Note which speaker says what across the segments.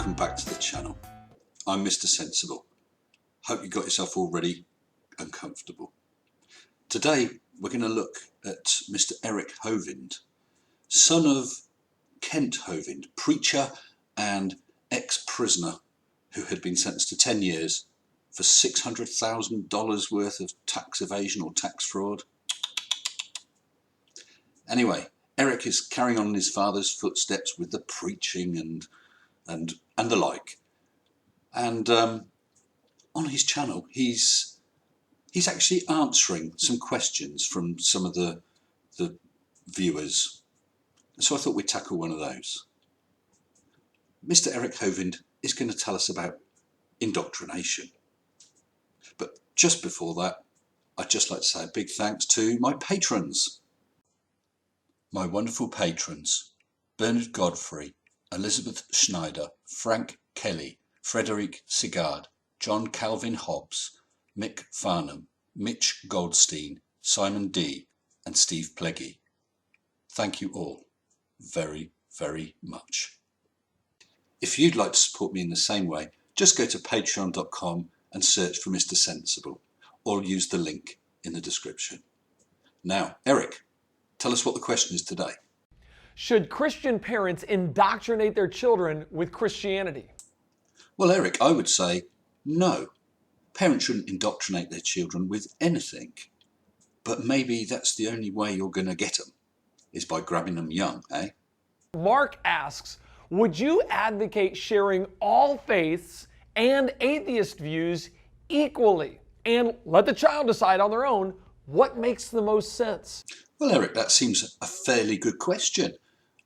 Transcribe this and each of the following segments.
Speaker 1: welcome back to the channel. I'm Mr. Sensible. Hope you got yourself all ready and comfortable. Today we're going to look at Mr. Eric Hovind, son of Kent Hovind, preacher and ex-prisoner who had been sentenced to 10 years for $600,000 worth of tax evasion or tax fraud. Anyway, Eric is carrying on in his father's footsteps with the preaching and the like. And on his channel, he's actually answering some questions from some of the viewers. So I thought we'd tackle one of those. Mr. Eric Hovind is going to tell us about indoctrination. But just before that, I'd just like to say a big thanks to my patrons. My wonderful patrons: Bernard Godfrey, Elizabeth Schneider, Frank Kelly, Frederick Sigard, John Calvin Hobbs, Mick Farnham, Mitch Goldstein, Simon D, and Steve Pleggy. Thank you all very, very much. If you'd like to support me in the same way, just go to patreon.com and search for Mr. Sensible, or use the link in the description. Now, Eric, tell us what the question is today.
Speaker 2: Should Christian parents indoctrinate their children with Christianity?
Speaker 1: Well, Eric, I would say no. Parents shouldn't indoctrinate their children with anything. But maybe that's the only way you're going to get them, is by grabbing them young, eh?
Speaker 2: Mark asks, would you advocate sharing all faiths and atheist views equally and let the child decide on their own what makes the most sense?
Speaker 1: Well, Eric, that seems a fairly good question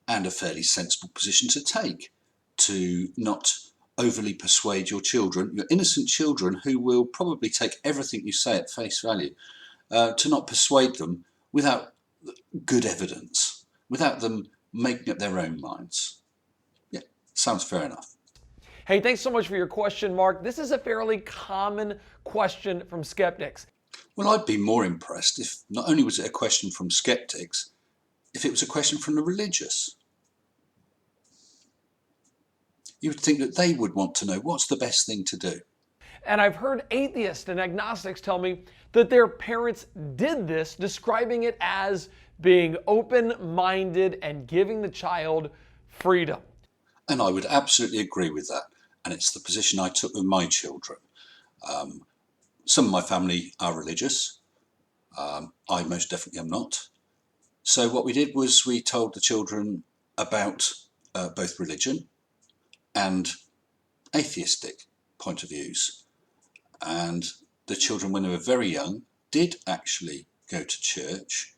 Speaker 1: and a fairly sensible position to take, to not overly persuade your children, your innocent children who will probably take everything you say at face value, to not persuade them without good evidence, without them making up their own minds. Yeah, sounds fair enough.
Speaker 2: Hey, thanks so much for your question, Mark. This is a fairly common question from skeptics.
Speaker 1: Well, I'd be more impressed if not only was it a question from skeptics, if it was a question from the religious. You would think that they would want to know what's the best thing to do.
Speaker 2: And I've heard atheists and agnostics tell me that their parents did this, describing it as being open-minded and giving the child freedom.
Speaker 1: And I would absolutely agree with that. And it's the position I took with my children. Some of my family are religious. I most definitely am not. So what we did was we told the children about both religion and atheistic point of views. And the children, when they were very young, did actually go to church.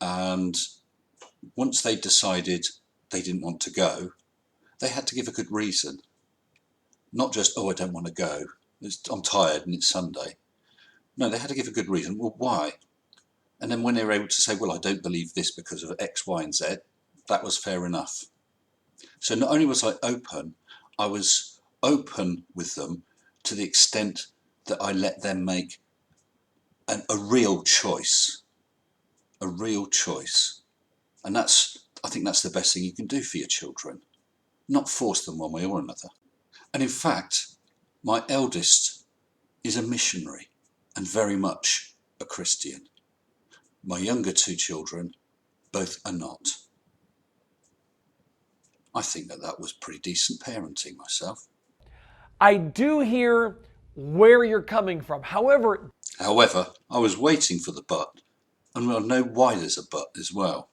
Speaker 1: And once they decided they didn't want to go, they had to give a good reason. Not just, oh, I don't want to go, I'm tired and it's Sunday. No, they had to give a good reason. Well, why? And then when they were able to say, well, I don't believe this because of X, Y, and Z, that was fair enough. So not only was I was open with them to the extent that I let them make a real choice. A real choice. And I think that's the best thing you can do for your children. Not force them one way or another. And in fact, my eldest is a missionary and very much a Christian. My younger two children, both are not. I think that was pretty decent parenting myself.
Speaker 2: I do hear where you're coming from. However,
Speaker 1: I was waiting for the but, and I know why there's a but as well.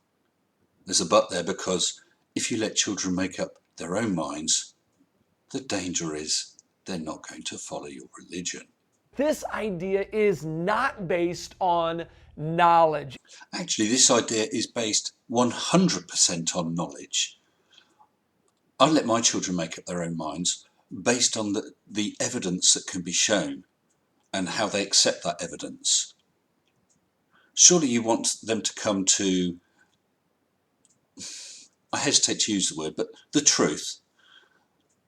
Speaker 1: There's a but there because if you let children make up their own minds, the danger is they're not going to follow your religion.
Speaker 2: this idea is not based on knowledge.
Speaker 1: Actually, this idea is based 100% on knowledge. I let my children make up their own minds based on the evidence that can be shown and how they accept that evidence. Surely you want them to come to, I hesitate to use the word, but the truth.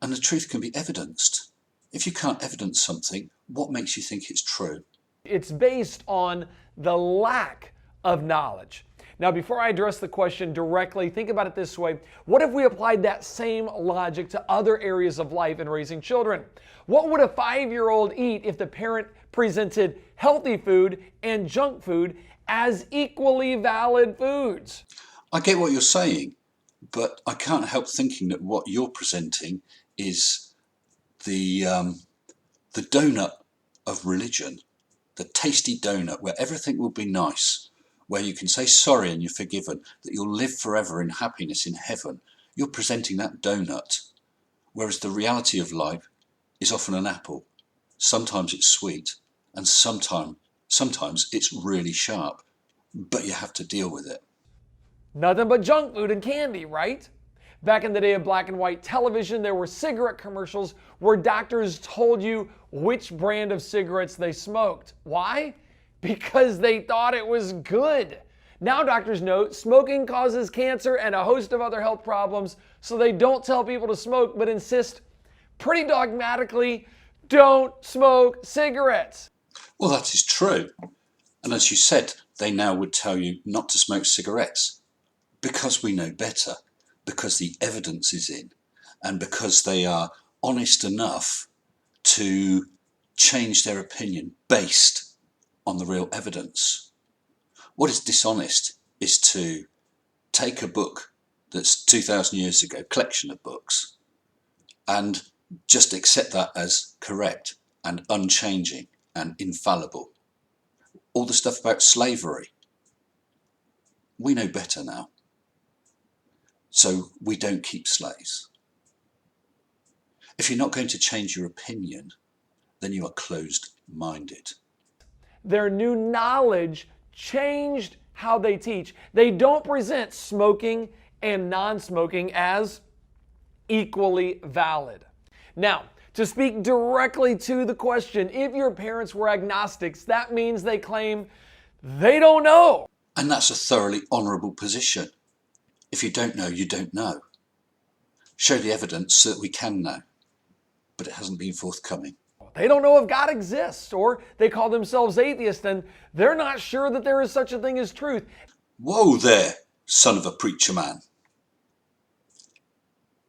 Speaker 1: And the truth can be evidenced. If you can't evidence something, what makes you think it's true?
Speaker 2: It's based on the lack of knowledge. Now, before I address the question directly, think about it this way. What if we applied that same logic to other areas of life in raising children? What would a 5-year-old eat if the parent presented healthy food and junk food as equally valid foods?
Speaker 1: I get what you're saying, but I can't help thinking that what you're presenting is the donut of religion, the tasty donut where everything will be nice, where you can say sorry and you're forgiven, that you'll live forever in happiness in heaven. You're presenting that donut, whereas the reality of life is often an apple. Sometimes it's sweet, and sometimes it's really sharp, but you have to deal with it.
Speaker 2: Nothing but junk food and candy, right? Back in the day of black and white television, there were cigarette commercials where doctors told you which brand of cigarettes they smoked. Why? Because they thought it was good. Now doctors know smoking causes cancer and a host of other health problems, so they don't tell people to smoke, but insist pretty dogmatically, don't smoke cigarettes.
Speaker 1: Well, that is true. And as you said, they now would tell you not to smoke cigarettes because we know better, because the evidence is in, and because they are honest enough to change their opinion based on the real evidence. What is dishonest is to take a book that's 2,000 years ago, collection of books, and just accept that as correct and unchanging and infallible. All the stuff about slavery, we know better now. So we don't keep slaves. If you're not going to change your opinion, then you are closed-minded.
Speaker 2: Their new knowledge changed how they teach. They don't present smoking and non-smoking as equally valid. Now, to speak directly to the question, if your parents were agnostics, that means they claim they don't know.
Speaker 1: And that's a thoroughly honourable position. If you don't know, you don't know. Show the evidence so that we can know. But it hasn't been forthcoming.
Speaker 2: They don't know if God exists, or they call themselves atheists and they're not sure that there is such a thing as truth.
Speaker 1: Whoa there, son of a preacher man.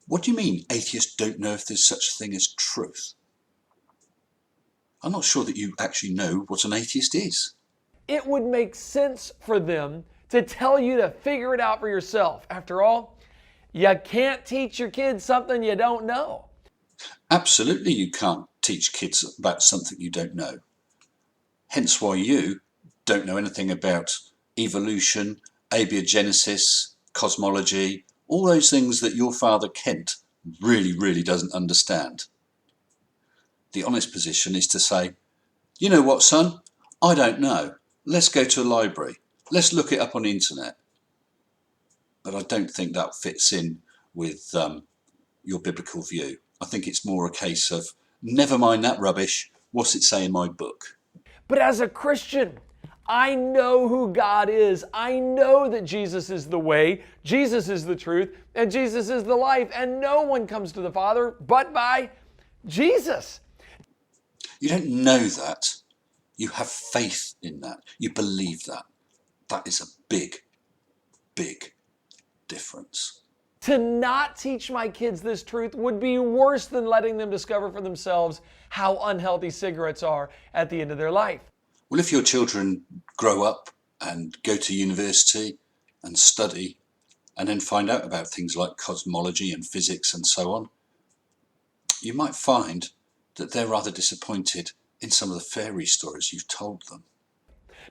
Speaker 1: What do you mean atheists don't know if there's such a thing as truth? I'm not sure that you actually know what an atheist is.
Speaker 2: It would make sense for them to tell you to figure it out for yourself. After all, you can't teach your kids something you don't know.
Speaker 1: Absolutely, you can't teach kids about something you don't know. Hence why you don't know anything about evolution, abiogenesis, cosmology, all those things that your father Kent really doesn't understand. The honest position is to say, you know what, son? I don't know. Let's go to a library. Let's look it up on the internet. But I don't think that fits in with your biblical view. I think it's more a case of, never mind that rubbish, what's it say in my book?
Speaker 2: But as a Christian, I know who God is. I know that Jesus is the way, Jesus is the truth, and Jesus is the life, and no one comes to the Father but by Jesus.
Speaker 1: You don't know that. You have faith in that. You believe that. That is a big difference.
Speaker 2: To not teach my kids this truth would be worse than letting them discover for themselves how unhealthy cigarettes are at the end of their life.
Speaker 1: Well, if your children grow up and go to university and study and then find out about things like cosmology and physics and so on, you might find that they're rather disappointed in some of the fairy stories you've told them.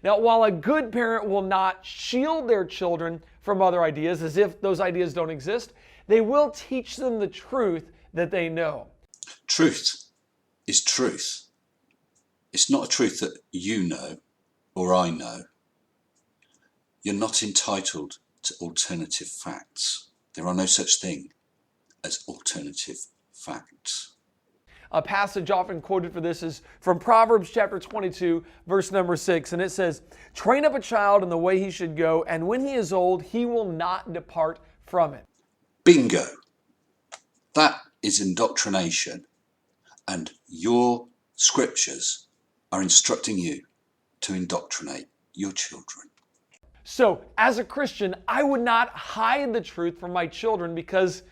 Speaker 2: Now, while a good parent will not shield their children from other ideas as if those ideas don't exist, they will teach them the truth that they know.
Speaker 1: Truth is truth. It's not a truth that you know or I know. You're not entitled to alternative facts. There are no such thing as alternative facts.
Speaker 2: A passage often quoted for this is from Proverbs chapter 22, verse number 6, and it says, "Train up a child in the way he should go, and when he is old, he will not depart from it."
Speaker 1: Bingo! That is indoctrination, and your scriptures are instructing you to indoctrinate your children.
Speaker 2: So, as a Christian, I would not hide the truth from my children because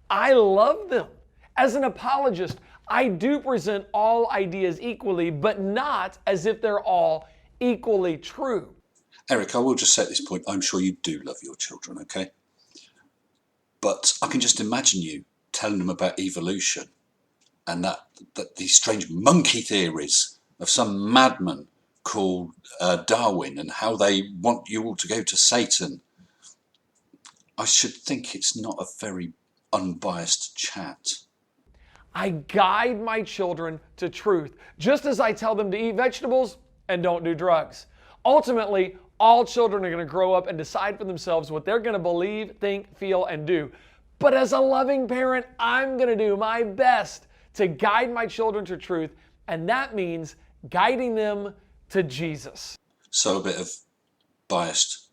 Speaker 2: I love them. As an apologist, I do present all ideas equally, but not as if they're all equally true.
Speaker 1: Eric, I will just say at this point, I'm sure you do love your children, okay? But I can just imagine you telling them about evolution and that these strange monkey theories of some madman called Darwin and how they want you all to go to Satan. I should think it's not a very unbiased chat.
Speaker 2: I guide my children to truth, just as I tell them to eat vegetables and don't do drugs. Ultimately, all children are going to grow up and decide for themselves what they're going to believe, think, feel, and do. But as a loving parent, I'm going to do my best to guide my children to truth, and that means guiding them to Jesus.
Speaker 1: So a bit of biased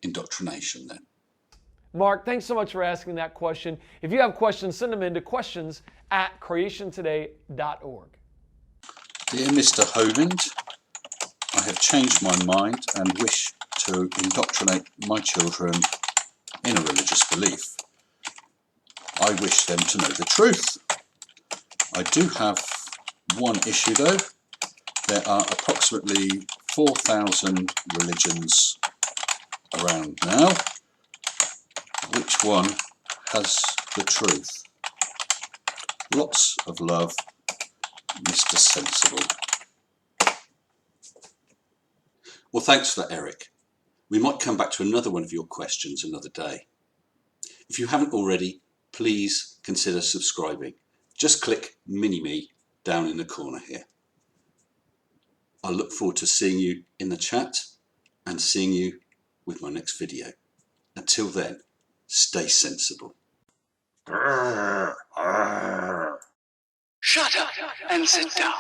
Speaker 1: indoctrination then.
Speaker 2: Mark, thanks so much for asking that question. If you have questions, send them in to questions@creationtoday.org.
Speaker 1: Dear Mr. Hovind, I have changed my mind and wish to indoctrinate my children in a religious belief. I wish them to know the truth. I do have one issue though. There are approximately 4,000 religions around now. Which one has the truth? Lots of love, Mr. Sensible. Well, thanks for that, Eric. We might come back to another one of your questions another day. If you haven't already, please consider subscribing. Just click Mini-Me down in the corner here. I look forward to seeing you in the chat and seeing you with my next video. Until then, stay sensible.
Speaker 3: Shut up and sit down.